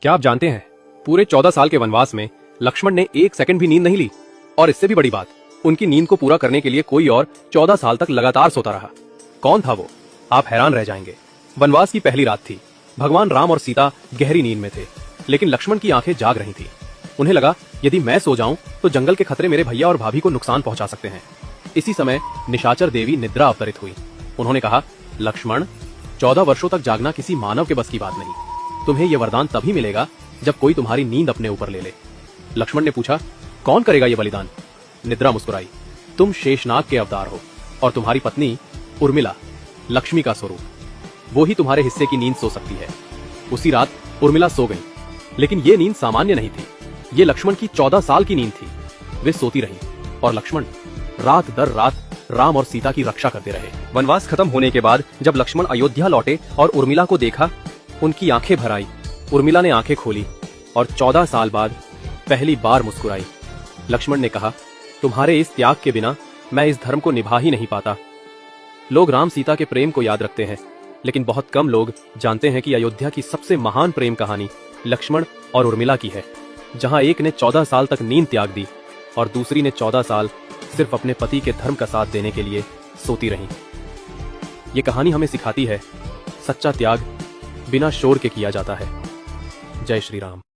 क्या आप जानते हैं, पूरे 14 साल के वनवास में लक्ष्मण ने एक सेकंड भी नींद नहीं ली। और इससे भी बड़ी बात, उनकी नींद को पूरा करने के लिए कोई और 14 साल तक लगातार सोता रहा। कौन था वो? आप हैरान रह जाएंगे। वनवास की पहली रात थी। भगवान राम और सीता गहरी नींद में थे, लेकिन लक्ष्मण की आंखें जाग रही थी। उन्हें लगा, यदि मैं सो जाऊं तो जंगल के खतरे मेरे भैया और भाभी को नुकसान पहुंचा सकते हैं। इसी समय निशाचर देवी निद्रा अवतरित हुई। उन्होंने कहा, लक्ष्मण, 14 वर्षों तक जागना किसी मानव के बस की बात नहीं। तुम्हें यह वरदान तभी मिलेगा जब कोई तुम्हारी नींद अपने ऊपर ले ले। लक्ष्मण ने पूछा, कौन करेगा यह बलिदान? निद्रा मुस्कुराई, तुम शेषनाग के अवतार हो और तुम्हारी पत्नी उर्मिला लक्ष्मी का स्वरूप, वो ही तुम्हारे हिस्से की नींद सो सकती है। उसी रात उर्मिला सो गई, लेकिन ये नींद सामान्य नहीं थी। ये लक्ष्मण की 14 साल की नींद थी। वे सोती रहीं और लक्ष्मण रात दर रात राम और सीता की रक्षा करते रहे। वनवास खत्म होने के बाद जब लक्ष्मण अयोध्या लौटे और उर्मिला को देखा, उनकी आंखें भर आई। उर्मिला ने आंखें खोली और 14 साल बाद पहली बार मुस्कुराई। लक्ष्मण ने कहा, तुम्हारे इस त्याग के बिना मैं इस धर्म को निभा ही नहीं पाता। लोग राम सीता के प्रेम को याद रखते हैं, लेकिन बहुत कम लोग जानते हैं कि अयोध्या की सबसे महान प्रेम कहानी लक्ष्मण और उर्मिला की है, जहां एक ने 14 साल तक नींद त्याग दी और दूसरी ने 14 साल सिर्फ अपने पति के धर्म का साथ देने के लिए सोती रहीं। ये कहानी हमें सिखाती है, सच्चा त्याग बिना शोर के किया जाता है। जय श्री राम।